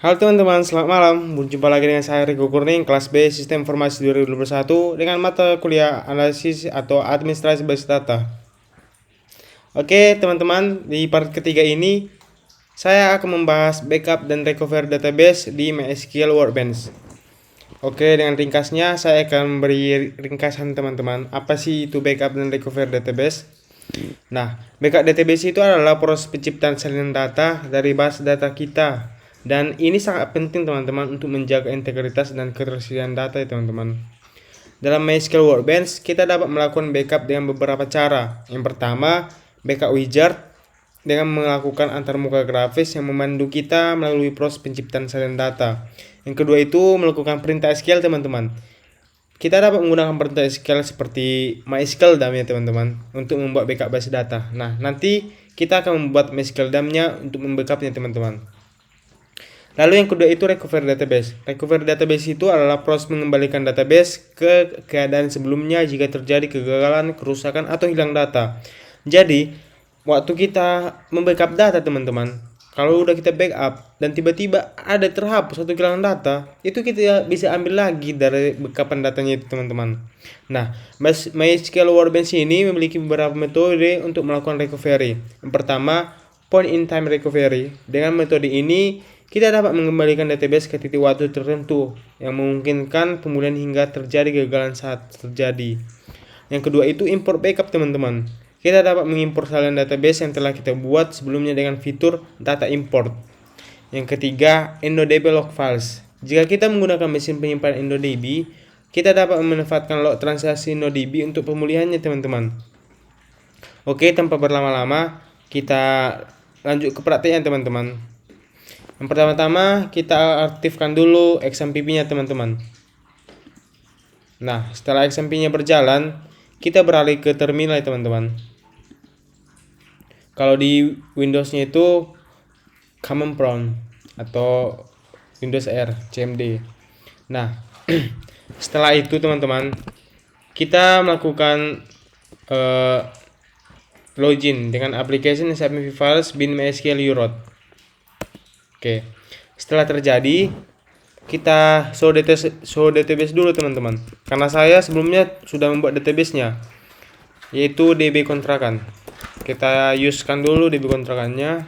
Halo teman-teman, selamat malam. Berjumpa lagi dengan saya Riko Kurning, kelas B Sistem Informasi 2021 dengan mata kuliah Analisis atau Administrasi Basis Data. Oke teman-teman, di part ketiga ini saya akan membahas backup dan recover database di MySQL Workbench. Oke, dengan ringkasnya saya akan memberi ringkasan teman-teman. Apa sih itu backup dan recover database? Nah, backup database itu adalah proses penciptaan salinan data dari base data kita. Dan ini sangat penting teman-teman untuk menjaga integritas dan ketersediaan data ya teman-teman. Dalam MySQL Workbench, kita dapat melakukan backup dengan beberapa cara. Yang pertama, backup wizard dengan melakukan antarmuka grafis yang memandu kita melalui proses penciptaan salinan data. Yang kedua itu melakukan perintah SQL teman-teman. Kita dapat menggunakan perintah SQL seperti MySQL DAM ya teman-teman untuk membuat backup base data. Nah, nanti kita akan membuat MySQL DAM-nya untuk membackupnya teman-teman. Lalu yang kedua itu recover database. Recover database itu adalah proses mengembalikan database ke keadaan sebelumnya jika terjadi kegagalan, kerusakan, atau hilang data. Jadi, waktu kita membackup data teman-teman, kalau udah kita backup dan tiba-tiba ada terhapus atau kehilangan data, itu kita bisa ambil lagi dari backupan datanya itu teman-teman. Nah, MySQL Workbench ini memiliki beberapa metode untuk melakukan recovery. Yang pertama, point in time recovery. Dengan metode ini kita dapat mengembalikan database ke titik waktu tertentu yang memungkinkan pemulihan hingga terjadi kegagalan saat terjadi. Yang kedua itu import backup teman-teman. Kita dapat mengimpor salinan database yang telah kita buat sebelumnya dengan fitur data import. Yang ketiga, InnoDB log files. Jika kita menggunakan mesin penyimpanan InnoDB, kita dapat memanfaatkan log transaksi InnoDB untuk pemulihannya teman-teman. Oke, tanpa berlama-lama, kita lanjut ke prakteknya teman-teman. Yang pertama-tama kita aktifkan dulu XMPP-nya teman-teman. Nah, setelah XMPP-nya berjalan, kita beralih ke terminal ya teman-teman. Kalau di Windows-nya itu Command Prompt atau Windows R CMD. Nah, setelah itu teman-teman, kita melakukan login dengan application SMPP files bin MySQL UROT. Oke, setelah terjadi kita show database dulu teman-teman. Karena saya sebelumnya sudah membuat database-nya, yaitu DB kontrakan. Kita usekan dulu DB kontrakannya.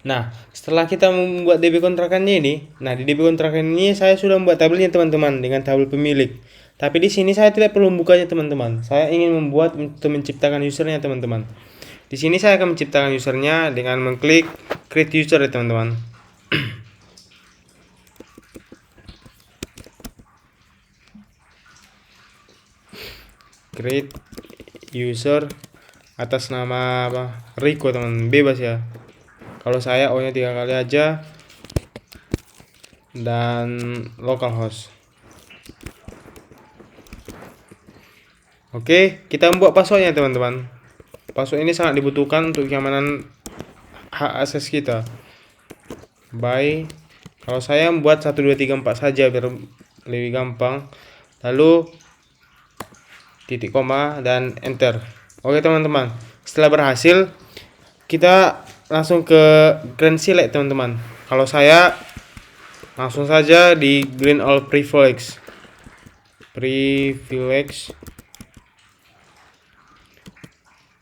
Nah, setelah kita membuat DB kontrakannya ini, nah di DB kontrakan ini saya sudah membuat tabelnya teman-teman dengan tabel pemilik. Tapi di sini saya tidak perlu membukanya teman-teman. Saya ingin membuat untuk menciptakan usernya teman-teman. Di sini saya akan menciptakan usernya dengan mengklik create user ya teman-teman. Create user atas nama Riko teman, bebas ya. Kalau saya O-nya 3 kali aja dan localhost. Oke, kita membuat passwordnya teman-teman. Password ini sangat dibutuhkan untuk keamanan hak akses kita. Kalau saya membuat 1 2 3 4 saja biar lebih gampang. Lalu titik koma dan enter. Oke teman-teman, setelah berhasil kita langsung ke green select teman-teman. Kalau saya langsung saja di green all privilege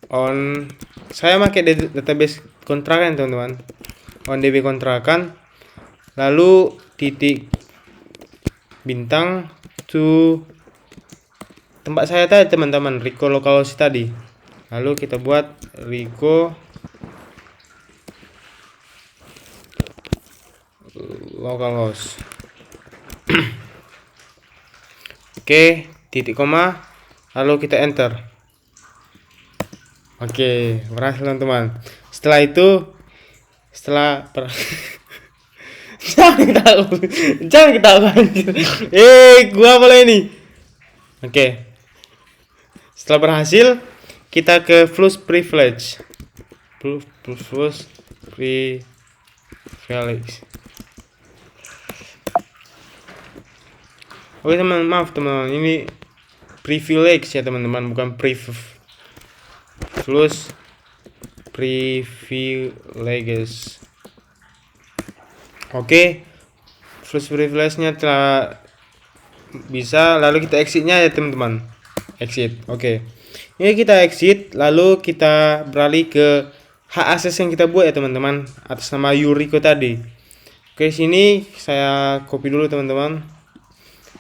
on. Saya pakai database kontrakan teman-teman, on DB kontrakan, lalu titik bintang to tempat saya tadi teman-teman, Riko localhost tadi. Lalu kita buat Riko localhost. Oke, titik koma, lalu kita enter. Oke, berhasil teman-teman. Setelah itu, jangan ketawa anjir. Gua boleh ini. Oke. Setelah berhasil, kita ke flush privilege. Flush privilege. Oke teman, maaf teman, ini privilege ya teman-teman, bukan flush privileges. Oke, flash privilege-nya telah bisa, lalu kita exit-nya ya teman-teman. Exit. Oke. Ini kita exit, lalu kita beralih ke hak akses yang kita buat ya teman-teman, atas nama Yuriko tadi. Oke, sini saya copy dulu teman-teman.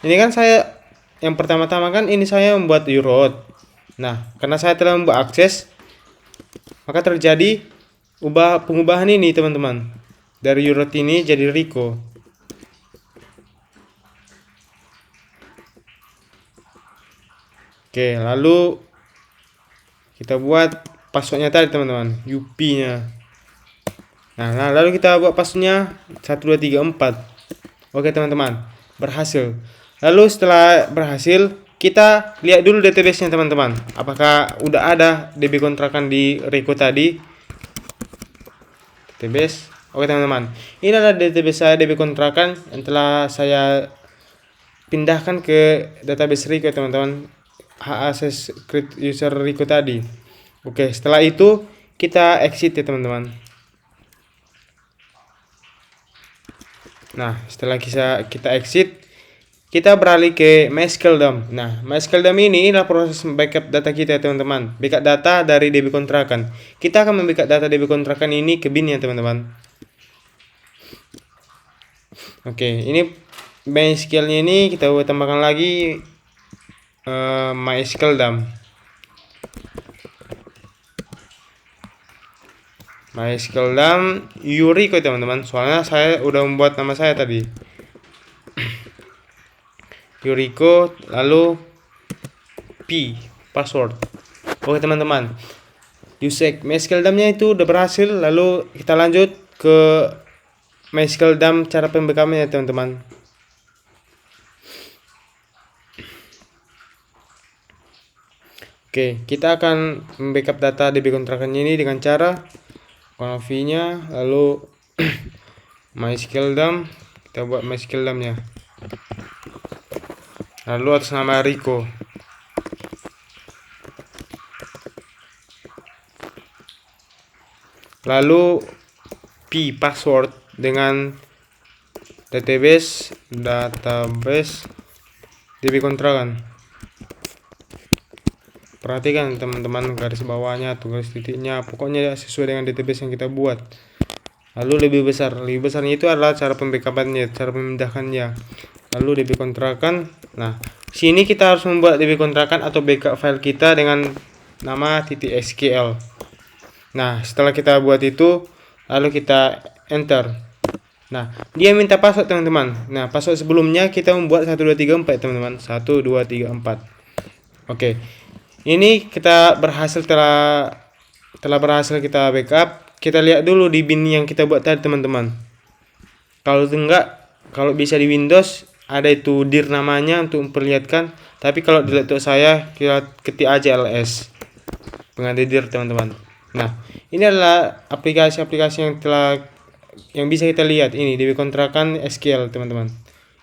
Ini kan saya yang pertama-tama kan ini saya membuat UROT. Nah, karena saya telah membuat akses, maka terjadi pengubahan ini teman-teman. Dari UROT ini jadi Rico. Oke, lalu kita buat passwordnya tadi teman-teman, UP-nya. Nah, lalu kita buat passwordnya 1234. Oke teman-teman, berhasil. Lalu setelah berhasil, kita lihat dulu database-nya teman-teman. Apakah udah ada DB kontrakan di Rico tadi? Database. Oke teman-teman, ini adalah database saya DB kontrakan yang telah saya pindahkan ke database Rico teman-teman. Hak akses create user Rico tadi. Oke, setelah itu kita exit ya teman-teman. Nah, setelah kita exit, kita beralih ke MySQL DAM. Nah, MySQL DAM ini adalah proses backup data kita teman-teman. Backup data dari DB kontrakan. Kita akan membackup data DB kontrakan ini ke bin ya teman-teman. Oke, ini MySQL-nya ini kita tambahkan lagi MySQL DAM. MySQL DAM Yuriko teman-teman. Soalnya saya udah membuat nama saya tadi. Yuriko, lalu P password. Oke teman-teman, Yusek MySQL DAM-nya itu udah berhasil. Lalu kita lanjut ke MySQL DAM cara pembackup-nya ya teman-teman. Oke, kita akan membackup data DB kontrakan ini dengan cara konfi-nya, lalu MySQL DAM, kita buat MySQL DAM-nya. Lalu atas nama Rico. Lalu P password dengan database DB kontrakan. Perhatikan teman-teman garis bawahnya, tugas titiknya, pokoknya sesuai dengan database yang kita buat. Lalu lebih besarnya itu adalah cara pembackupannya, cara memindahkannya. Lalu DB kontrakan. Nah, sini kita harus membuat DB kontrakan atau backup file kita dengan nama .skl. Nah, setelah kita buat itu, lalu kita enter. Nah, dia minta password teman-teman. Nah, password sebelumnya kita membuat 1234 teman-teman. 1234. Oke. Ini kita telah berhasil kita backup. Kita lihat dulu di bin yang kita buat tadi teman-teman. Kalau bisa di Windows ada itu dir namanya untuk memperlihatkan. Tapi kalau di laptop saya kita ketik aja ls pengganti dir teman-teman. Nah, ini adalah aplikasi-aplikasi yang bisa kita lihat. Ini DB kontrakan SQL teman-teman.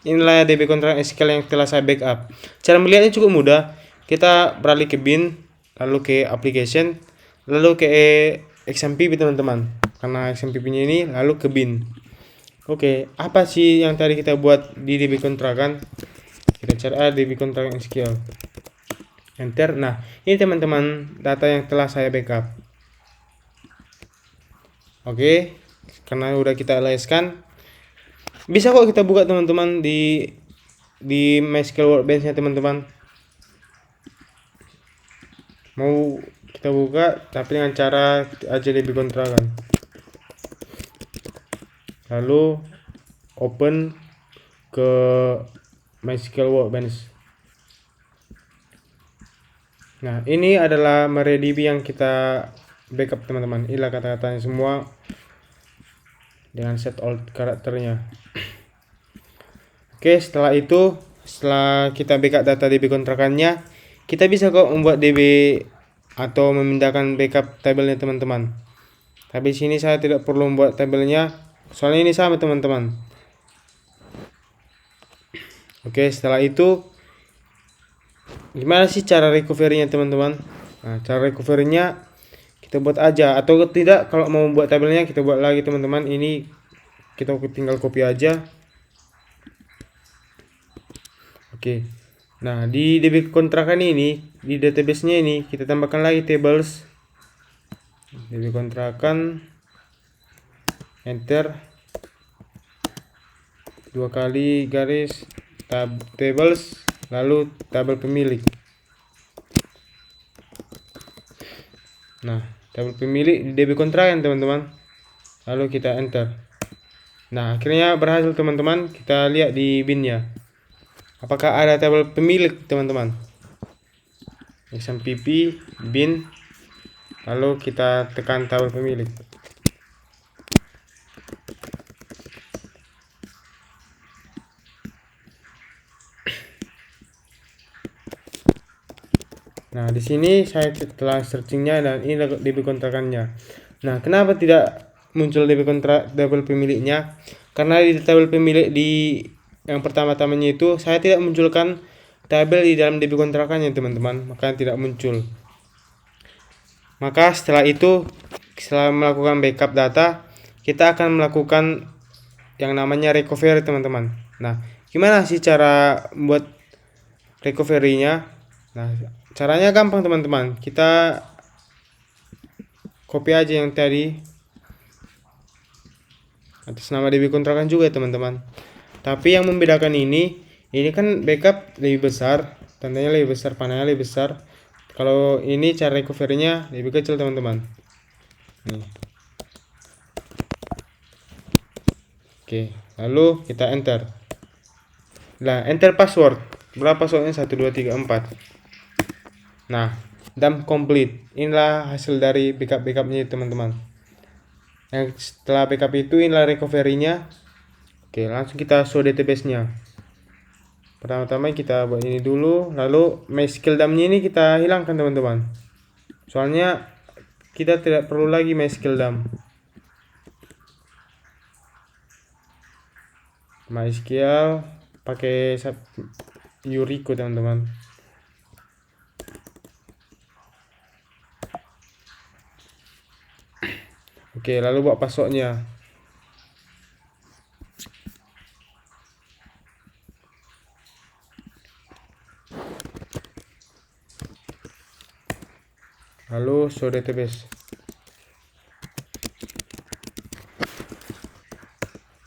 Inilah DB kontrakan SQL yang telah saya backup. Cara melihatnya cukup mudah. Kita beralih ke bin, lalu ke application, lalu ke XMPP teman-teman. Karena XMPP-nya ini lalu ke bin. Oke, apa sih yang tadi kita buat di DB kontrakan? Kita cari DB kontrakan SQL. Enter. Nah, ini teman-teman data yang telah saya backup. Oke, karena udah kita aliaskan, bisa kok kita buka teman-teman di MySQL Workbench-nya teman-teman. Mau kita buka tapi dengan cara aja DB kontrakan. Lalu open ke MySQL Workbench. Nah, ini adalah MariaDB yang kita backup teman-teman. Inilah kata-katanya semua dengan set all karakternya. Oke, setelah kita backup data DB kontrakannya, kita bisa kok membuat DB atau memindahkan backup tabelnya teman-teman. Tapi sini saya tidak perlu membuat tabelnya, soalnya ini sama teman-teman. Oke, setelah itu gimana sih cara recovery-nya teman-teman? Nah, cara recovery-nya kita buat aja, atau tidak kalau mau membuat tabelnya kita buat lagi teman-teman. Ini kita tinggal copy aja. Oke. Nah, di DB kontrakan ini, di database-nya ini kita tambahkan lagi tables. DB kontrakan, enter, 2 kali garis tables, lalu tabel pemilik. Nah, tabel pemilik di DB kontrakan teman-teman, lalu kita enter. Nah, akhirnya berhasil teman-teman. Kita lihat di binnya apakah ada tabel pemilik teman-teman. XMPP bin, lalu kita tekan tabel pemilik. Nah, di sini saya telah searchingnya dan ini DB kontrakannya. Nah, kenapa tidak muncul DB tabel pemiliknya? Karena di tabel pemilik di yang pertama-tamanya itu saya tidak munculkan tabel di dalam DB kontrakannya teman-teman, makanya tidak muncul. Maka setelah itu, setelah melakukan backup data, kita akan melakukan yang namanya recovery teman-teman. Nah, gimana sih cara buat recovery-nya? Nah, caranya gampang teman-teman. Kita copy aja yang tadi atas nama DB kontrakan juga teman-teman. Tapi yang membedakan ini kan backup lebih besar, tandanya lebih besar, panahnya lebih besar. Kalau ini cara recovery-nya lebih kecil teman-teman. Nih. Oke, lalu kita enter. Nah, enter password. Berapa passwordnya? 1 2 3 4. Nah, dump complete. Inilah hasil dari backup-backupnya teman-teman. Yang setelah backup itu inilah recovery-nya. Oke, langsung kita show database-nya. Pertama-tama kita buat ini dulu, lalu MySQL dump-nya ini kita hilangkan teman-teman. Soalnya kita tidak perlu lagi MySQL dump. MySQL pakai Yuriko teman-teman. Oke, lalu buat passwordnya. Lalu show database.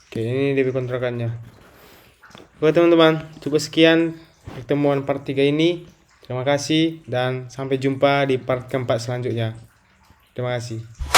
Oke, ini DB kontrakannya. Oke teman-teman, cukup sekian pertemuan part 3 ini. Terima kasih dan sampai jumpa di part keempat selanjutnya. Terima kasih.